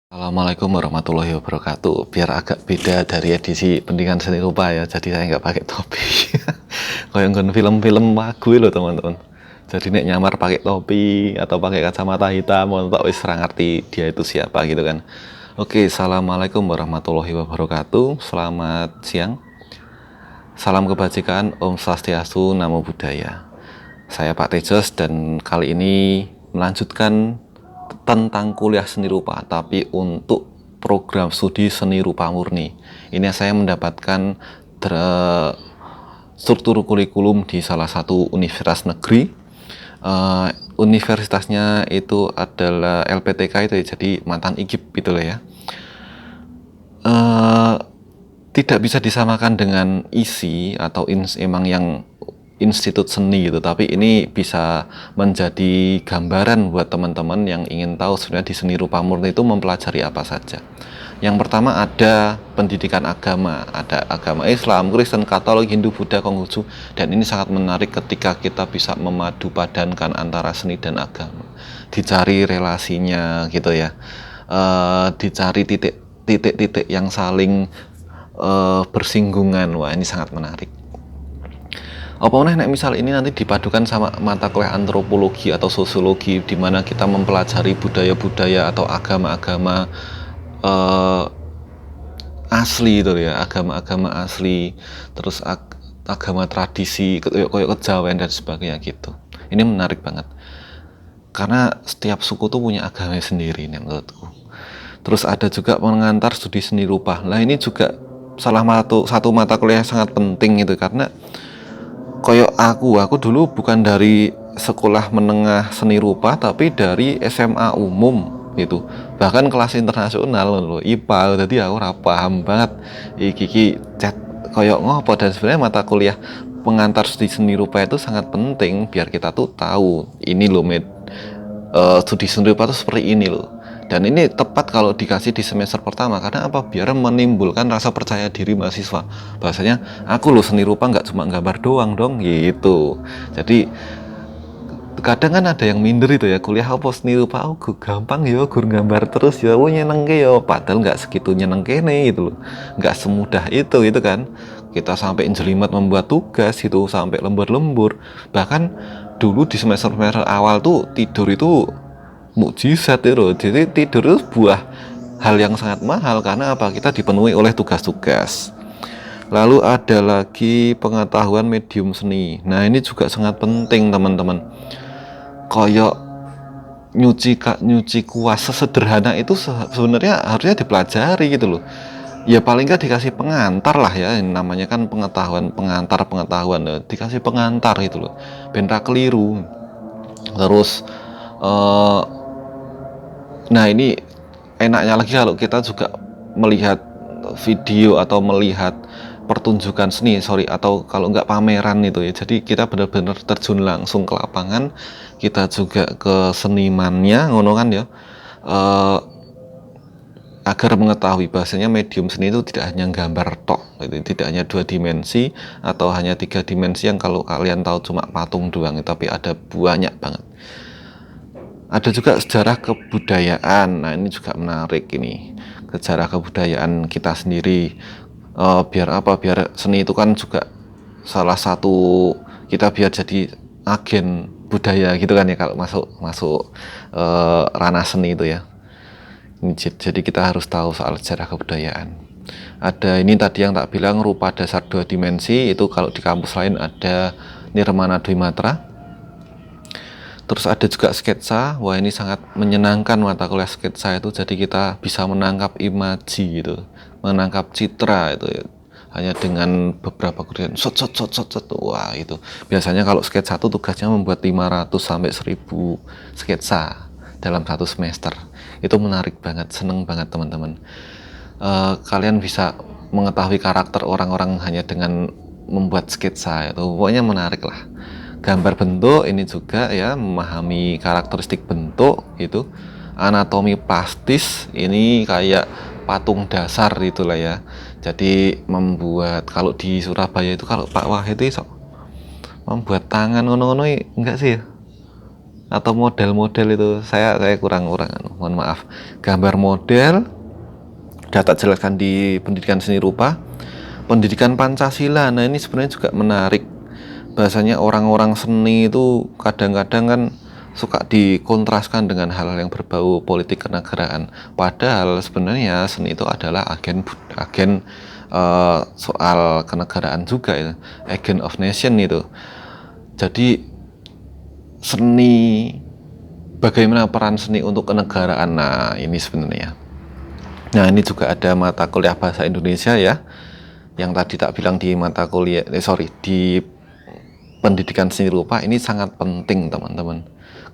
Assalamualaikum warahmatullahi wabarakatuh. Biar agak beda dari edisi pendidikan seni rupa ya, jadi saya nggak pakai topi. Kayak ngon film-film lagu loh teman-teman. Jadi nek nyamar pakai topi atau pakai kacamata hitam, tak wis ra ngerti dia itu siapa gitu kan. Oke, assalamualaikum warahmatullahi wabarakatuh. Selamat siang. Salam kebajikan, Om Swastiastu, Namo Buddhaya. Saya Pak Tejas dan kali ini melanjutkan tentang kuliah seni rupa, tapi untuk program studi seni rupa murni. Ini saya mendapatkan struktur kurikulum di salah satu universitas negeri. Universitasnya itu adalah LPTK itu ya, jadi mantan IGIP gitu lah ya. Tidak bisa disamakan dengan ISI atau emang yang institut seni gitu, tapi ini bisa menjadi gambaran buat teman-teman yang ingin tahu sebenarnya di seni rupa murni itu mempelajari apa saja. Yang pertama ada pendidikan agama, ada agama Islam, Kristen, Katolik, Hindu, Buddha, Konghucu, dan ini sangat menarik ketika kita bisa memadu padankan antara seni dan agama. Dicari relasinya gitu ya, dicari titik-titik yang saling bersinggungan. Wah, ini sangat menarik. Apa nek misal ini nanti dipadukan sama mata kuliah antropologi atau sosiologi, di mana kita mempelajari budaya-budaya atau agama-agama asli itu ya, agama-agama asli, terus agama tradisi kayak kejawen dan sebagainya gitu. Ini menarik banget karena setiap suku tuh punya agama sendiri nih menurutku. Terus ada juga pengantar studi seni rupa. Nah ini juga salah satu mata kuliah yang sangat penting itu, karena koyok aku dulu bukan dari sekolah menengah seni rupa, tapi dari SMA umum gitu, bahkan kelas internasional loh, IPA. Jadi aku ora paham banget iki chat koyok ngopo, dan sebenarnya mata kuliah pengantar studi seni rupa itu sangat penting biar kita tuh tahu ini loh studi seni rupa itu seperti ini loh. Dan ini tepat kalau dikasih di semester pertama, karena apa? Biar menimbulkan rasa percaya diri mahasiswa. Bahasanya, aku loh seni rupa nggak cuma gambar doang dong, gitu. Jadi kadang kan ada yang minder itu ya, kuliah apa seni rupa, gampang ya, gur gambar terus ya, nyenengke ya. Padahal nggak segitu nyenengke nih gitu loh. Nggak semudah itu kan. Kita sampai jelimet membuat tugas itu, sampai lembur-lembur. Bahkan dulu di semester-semester awal tuh tidur itu mukjizat itu. Jadi tidur itu sebuah hal yang sangat mahal, karena apa? Kita dipenuhi oleh tugas-tugas. Lalu ada lagi pengetahuan medium seni. Nah ini juga sangat penting teman-teman. Koyok nyuci kuas sesederhana itu sebenarnya harusnya dipelajari gitu loh. Ya paling nggak dikasih pengantar lah ya, namanya kan pengetahuan ya. Dikasih pengantar gitu loh, ben ra keliru. Terus nah ini enaknya lagi kalau kita juga melihat video atau melihat pertunjukan seni, atau kalau nggak pameran itu ya. Jadi kita benar-benar terjun langsung ke lapangan, kita juga ke senimannya, ngono kan ya, agar mengetahui bahasanya medium seni itu tidak hanya gambar tok, tidak hanya 2 dimensi atau hanya 3 dimensi yang kalau kalian tahu cuma patung doang, tapi ada banyak banget. Ada juga sejarah kebudayaan. Nah ini juga menarik ini, sejarah kebudayaan kita sendiri. Biar apa? Biar seni itu kan juga salah satu kita biar jadi agen budaya gitu kan ya, kalau masuk ranah seni itu ya. Jadi kita harus tahu soal sejarah kebudayaan. Ada ini tadi yang tak bilang, rupa dasar 2 dimensi, itu kalau di kampus lain ada Nirmana Dwimatra. Terus ada juga sketsa. Wah ini sangat menyenangkan mata kuliah sketsa itu, jadi kita bisa menangkap imaji gitu, menangkap citra itu ya, hanya dengan beberapa kemudian shot. Wah itu biasanya kalau sketsa itu tugasnya membuat 500 sampai 1000 sketsa dalam 1 semester. Itu menarik banget, seneng banget teman-teman. Kalian bisa mengetahui karakter orang-orang hanya dengan membuat sketsa itu, pokoknya menarik lah. Gambar bentuk ini juga ya, memahami karakteristik bentuk itu. Anatomi plastis ini kayak patung dasar itulah ya. Jadi membuat, kalau di Surabaya itu kalau Pak Wahid itu membuat tangan ngono-ngono enggak sih ya? atau model-model itu saya kurang mohon maaf. Gambar model data jelaskan di pendidikan seni rupa, pendidikan Pancasila. Nah, ini sebenarnya juga menarik. Bahasanya orang-orang seni itu kadang-kadang kan suka dikontraskan dengan hal-hal yang berbau politik kenegaraan. Padahal sebenarnya seni itu adalah agen soal kenegaraan juga ya, agent of nation itu. Jadi seni, bagaimana peran seni untuk kenegaraan. Nah, ini sebenarnya. Nah, ini juga ada mata kuliah bahasa Indonesia ya. Yang tadi tak bilang di mata kuliah, di pendidikan seni rupa ini sangat penting teman-teman.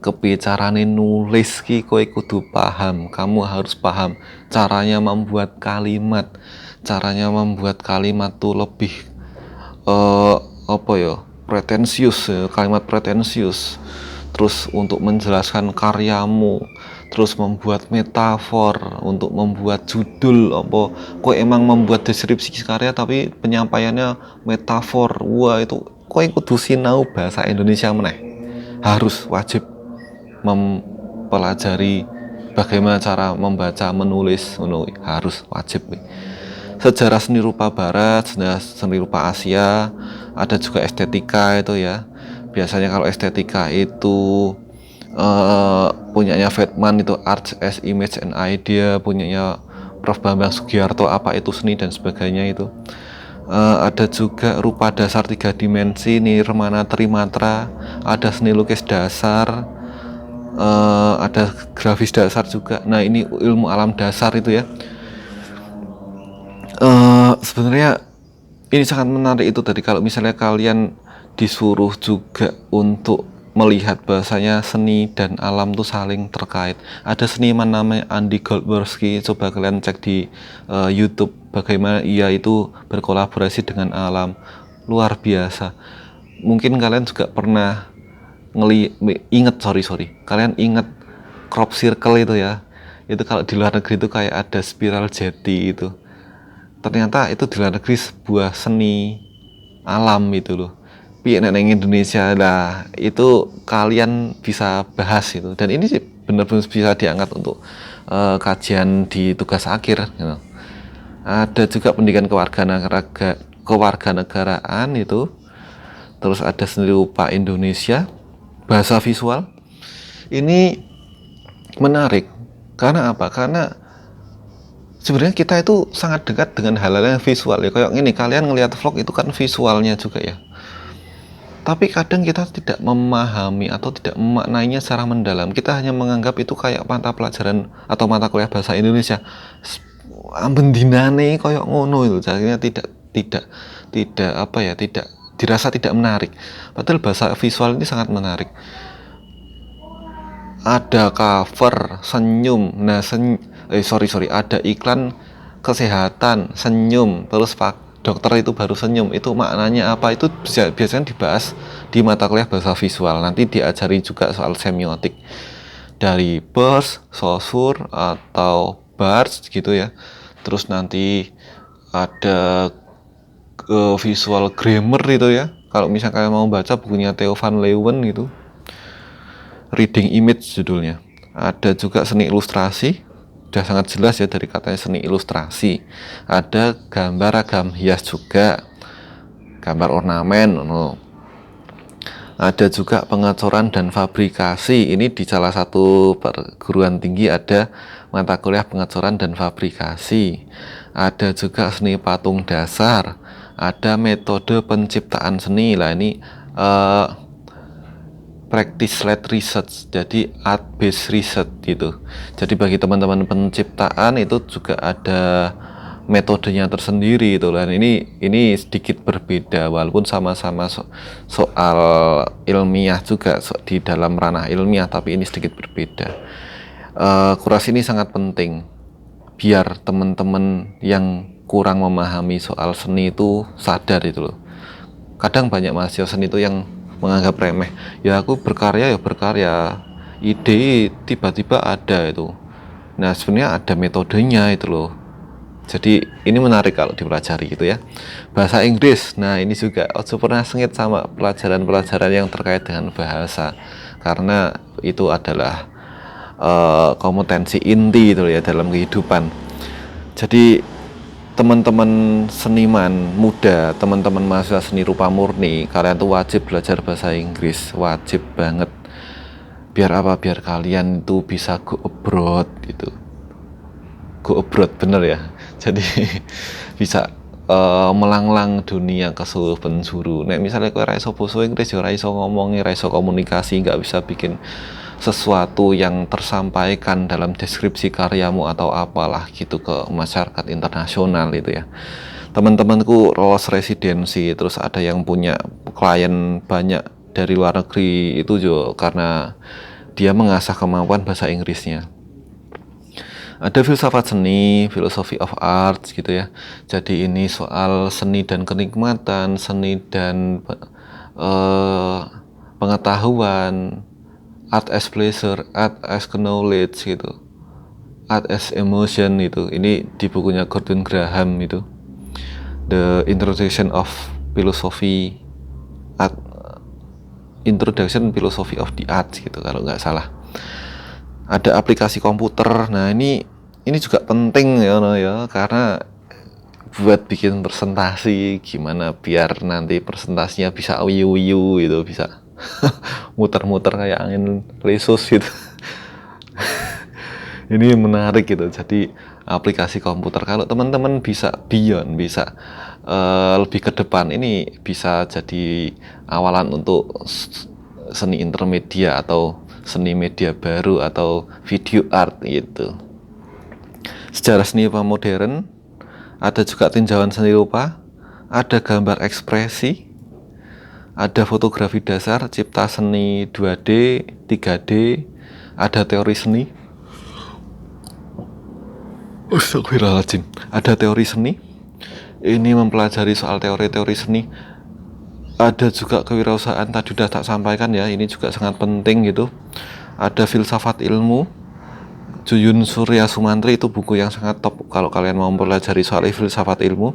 Kebicaraan nulis ki kowe kudu paham, kamu harus paham caranya membuat kalimat. Caranya membuat kalimat tuh lebih apa ya? Pretensius, kalimat pretensius. Terus untuk menjelaskan karyamu, terus membuat metafor, untuk membuat judul apa, kok emang membuat deskripsi karya tapi penyampaiannya metafor. Wah, itu kok kudu sinau bahasa Indonesia meneh. Harus wajib mempelajari bagaimana cara membaca, menulis, harus wajib. Sejarah seni rupa barat, sejarah seni rupa Asia, ada juga estetika itu ya. Biasanya kalau estetika itu punyanya Vetman itu Art as Image and Idea, punyanya Prof. Bambang Sugiarto apa itu seni dan sebagainya itu. Ada juga rupa dasar 3 dimensi, Nirmana Trimatra, ada seni lukis dasar, ada grafis dasar juga. Nah, ini ilmu alam dasar itu ya. Sebenarnya ini sangat menarik itu tadi, kalau misalnya kalian disuruh juga untuk melihat bahasanya seni dan alam tuh saling terkait. Ada seniman namanya Andy Goldbergsky, coba kalian cek di YouTube bagaimana ia itu berkolaborasi dengan alam, luar biasa. Mungkin kalian juga pernah kalian inget crop circle itu ya. Itu kalau di luar negeri itu kayak ada spiral jeti itu. Ternyata itu di luar negeri sebuah seni alam itu loh. Tapi neng Indonesia lah itu kalian bisa bahas itu, dan ini sih benar-benar bisa diangkat untuk kajian di tugas akhir gitu. Ada juga pendidikan kewarganegaraan itu, terus ada seni rupa Indonesia, bahasa visual. Ini menarik karena apa? Karena sebenarnya kita itu sangat dekat dengan hal-hal yang visual ya. Kayak gini, kalian ngelihat vlog itu kan visualnya juga ya. Tapi kadang kita tidak memahami atau tidak memaknainya secara mendalam. Kita hanya menganggap itu kayak mata pelajaran atau mata kuliah bahasa Indonesia. Bendinane koyok ngono itu. Jadinya tidak apa ya, tidak dirasa tidak menarik. Padahal bahasa visual ini sangat menarik. Ada cover senyum. Nah, ada iklan kesehatan senyum, terus dokter itu baru senyum, itu maknanya apa, itu biasanya dibahas di mata kuliah bahasa visual. Nanti diajari juga soal semiotik dari Peirce, Saussure atau Barthes gitu ya. Terus nanti ada visual grammar itu ya, kalau misalnya kalian mau baca bukunya Theo van Leeuwen gitu, Reading Image judulnya. Ada juga seni ilustrasi, udah sangat jelas ya dari katanya seni ilustrasi. Ada gambar ragam hias juga, gambar ornamen. Ada juga pengecoran dan fabrikasi. Ini di salah satu perguruan tinggi ada mata kuliah pengecoran dan fabrikasi. Ada juga seni patung dasar, ada metode penciptaan seni. Lah ini practice-led research, jadi art-based research gitu. Jadi bagi teman-teman penciptaan itu juga ada metodenya tersendiri itu. Dan ini sedikit berbeda walaupun sama-sama soal ilmiah juga, di dalam ranah ilmiah, tapi ini sedikit berbeda. Kurasi ini sangat penting biar teman-teman yang kurang memahami soal seni itu sadar itu loh. Kadang banyak mahasiswa seni itu yang menganggap remeh, ya aku berkarya, ide tiba-tiba ada itu. Nah, sebenarnya ada metodenya itu loh. Jadi ini menarik kalau dipelajari gitu ya. Bahasa Inggris, nah ini juga ojo pernah sengit sama pelajaran-pelajaran yang terkait dengan bahasa, karena itu adalah kompetensi inti itu ya dalam kehidupan. Jadi teman-teman seniman muda, teman-teman mahasiswa seni rupa murni, kalian tuh wajib belajar bahasa Inggris, wajib banget. Biar apa? Biar kalian itu bisa go abroad gitu. Go abroad bener ya. Jadi bisa melanglang dunia ke seluruh penjuru. Nek misalnya kowe ra iso basa Inggris, ya ra iso ngomongi, ra iso komunikasi, nggak bisa bikin sesuatu yang tersampaikan dalam deskripsi karyamu atau apalah gitu ke masyarakat internasional itu ya. Teman-temanku lolos residensi, terus ada yang punya klien banyak dari luar negeri itu juga karena dia mengasah kemampuan bahasa Inggrisnya. Ada filsafat seni, philosophy of arts gitu ya. Jadi ini soal seni dan kenikmatan, seni dan pengetahuan, art as pleasure, art as knowledge gitu, art as emotion itu. Ini di bukunya Gordon Graham itu, The Introduction of Philosophy Art, Introduction Philosophy of the Arts gitu kalau nggak salah. Ada aplikasi komputer. Nah ini juga penting ya karena buat bikin presentasi, gimana biar nanti presentasinya bisa uyu-uyu gitu, bisa muter-muter kayak angin lesus gitu. Ini menarik gitu. Jadi aplikasi komputer kalau teman-teman bisa beyond, bisa lebih ke depan, ini bisa jadi awalan untuk seni intermedia atau seni media baru atau video art gitu. Sejarah seni rupa modern, ada juga tinjauan seni rupa, ada gambar ekspresi, ada fotografi dasar, cipta seni 2D, 3D, ada teori seni. Astagfirullahaladzim. Ada teori seni. Ini mempelajari soal teori-teori seni. Ada juga kewirausahaan, tadi sudah tak sampaikan ya, ini juga sangat penting gitu. Ada filsafat ilmu, Juyun Surya Sumantri, itu buku yang sangat top kalau kalian mau mempelajari soal filsafat ilmu.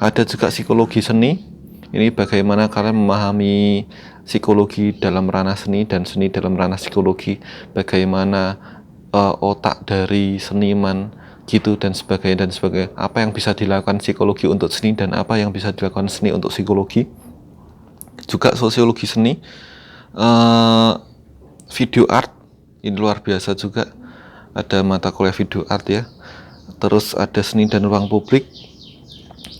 Ada juga psikologi seni, ini bagaimana kalian memahami psikologi dalam ranah seni dan seni dalam ranah psikologi, bagaimana otak dari seniman gitu dan sebagainya, apa yang bisa dilakukan psikologi untuk seni dan apa yang bisa dilakukan seni untuk psikologi. Juga sosiologi seni, video art, ini luar biasa juga, ada mata kuliah video art ya. Terus ada seni dan ruang publik,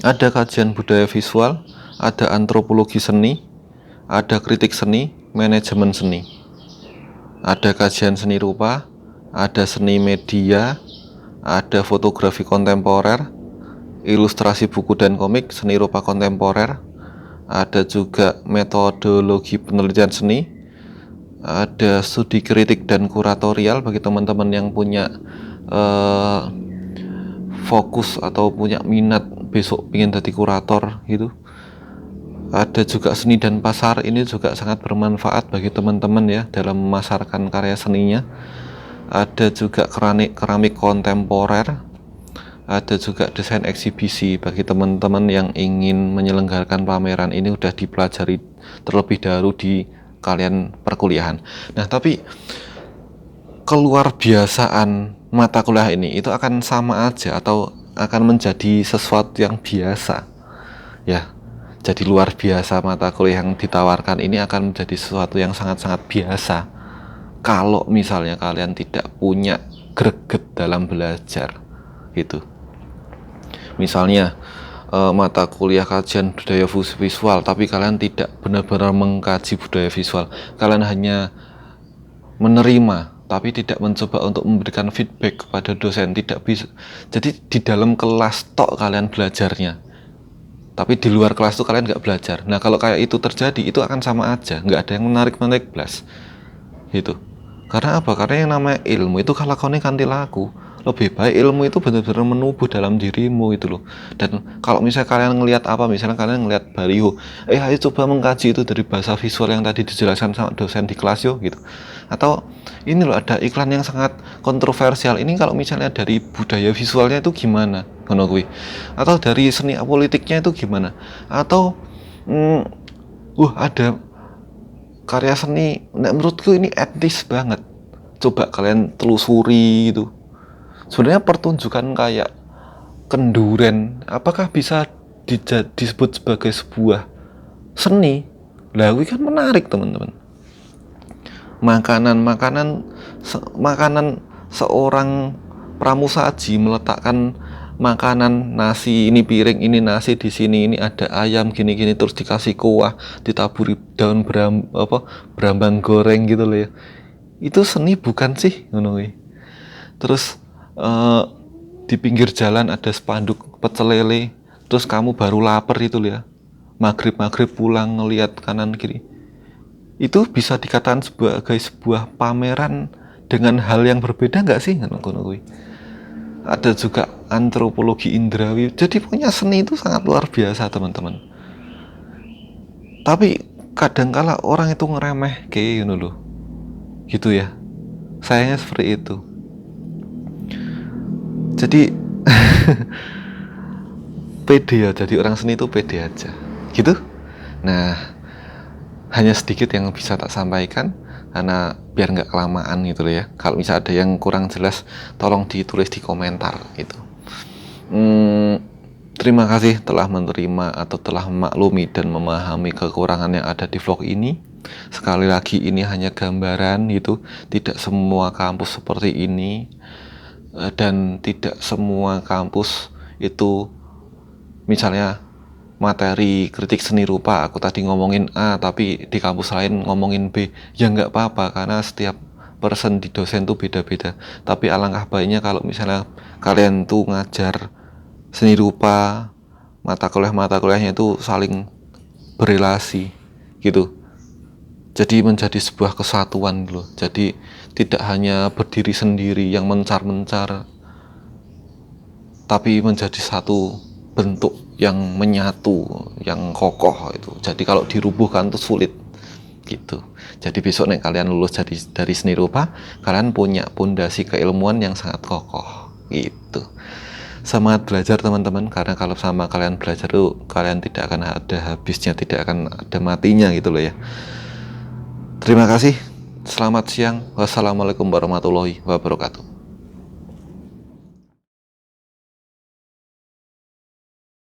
ada kajian budaya visual, ada antropologi seni, ada kritik seni, manajemen seni, ada kajian seni rupa, ada seni media, ada fotografi kontemporer, ilustrasi buku dan komik, seni rupa kontemporer. Ada juga metodologi penelitian seni, ada studi kritik dan kuratorial bagi teman-teman yang punya fokus atau punya minat besok ingin jadi kurator gitu. Ada juga seni dan pasar, ini juga sangat bermanfaat bagi teman-teman ya dalam memasarkan karya seninya. Ada juga keramik kontemporer, ada juga desain eksibisi bagi teman-teman yang ingin menyelenggarakan pameran. Ini udah dipelajari terlebih dahulu di kalian perkuliahan. Nah, tapi keluar biasaan mata kuliah ini itu akan sama aja atau akan menjadi sesuatu yang biasa ya. Jadi luar biasa mata kuliah yang ditawarkan ini akan menjadi sesuatu yang sangat-sangat biasa kalau misalnya kalian tidak punya greget dalam belajar gitu. Misalnya mata kuliah kajian budaya visual, tapi kalian tidak benar-benar mengkaji budaya visual, kalian hanya menerima tapi tidak mencoba untuk memberikan feedback kepada dosen, tidak bisa. Jadi di dalam kelas tok kalian belajarnya, tapi di luar kelas tuh kalian nggak belajar. Nah kalau kayak itu terjadi, itu akan sama aja, nggak ada yang menarik belas gitu. Karena apa? Karena yang namanya ilmu itu kalau kau kanti laku, lebih baik ilmu itu benar-benar menubuh dalam dirimu itu loh. Dan kalau misalnya kalian ngelihat apa, misalnya kalian ngelihat baliho, ayo coba mengkaji itu dari bahasa visual yang tadi dijelaskan sama dosen di kelas yo gitu. Atau ini loh ada iklan yang sangat kontroversial, ini kalau misalnya dari budaya visualnya itu gimana? ngono kuwi. Atau dari seni politiknya itu gimana? Atau ada karya seni, menurutku ini etis banget. Coba kalian telusuri itu. Sebenarnya pertunjukan kayak kenduren, apakah bisa disebut sebagai sebuah seni? Lah, ini kan menarik teman-teman. Makanan seorang pramusaji meletakkan makanan, nasi, ini piring, ini nasi, di sini ini ada ayam gini-gini, terus dikasih kuah, ditaburi daun berambang goreng gitu loh ya. Itu seni bukan sih, ngono. Terus di pinggir jalan ada spanduk pecel lele, terus kamu baru lapar itu loh ya, maghrib pulang ngelihat kanan kiri, itu bisa dikatakan sebagai sebuah pameran dengan hal yang berbeda nggak sih? Ada juga antropologi indrawi. Jadi punya seni itu sangat luar biasa teman-teman. Tapi kadangkala orang itu ngeremeh kayak loh, gitu ya. Sayangnya seperti itu. Jadi pede ya, jadi orang seni itu pede aja, gitu. Nah, hanya sedikit yang bisa tak sampaikan, karena biar nggak kelamaan gitu loh ya. Kalau misalnya ada yang kurang jelas, tolong ditulis di komentar gitu. Terima kasih telah menerima atau telah memaklumi dan memahami kekurangan yang ada di vlog ini. Sekali lagi, ini hanya gambaran gitu, tidak semua kampus seperti ini, dan tidak semua kampus itu misalnya materi kritik seni rupa, aku tadi ngomongin A tapi di kampus lain ngomongin B, ya nggak apa-apa, karena setiap person di dosen tuh beda-beda. Tapi alangkah baiknya kalau misalnya kalian tuh ngajar seni rupa, mata kuliahnya itu saling berelasi gitu, jadi menjadi sebuah kesatuan loh. Jadi tidak hanya berdiri sendiri yang mencar-mencar, tapi menjadi satu bentuk yang menyatu, yang kokoh itu. Jadi kalau dirubuhkan tuh sulit gitu. Jadi besok nih kalian lulus dari seni rupa, kalian punya pondasi keilmuan yang sangat kokoh gitu. Semangat belajar teman-teman, karena kalau sama kalian belajar tuh kalian tidak akan ada habisnya, tidak akan ada matinya gitu loh ya. Terima kasih. Selamat siang. Wassalamualaikum warahmatullahi wabarakatuh.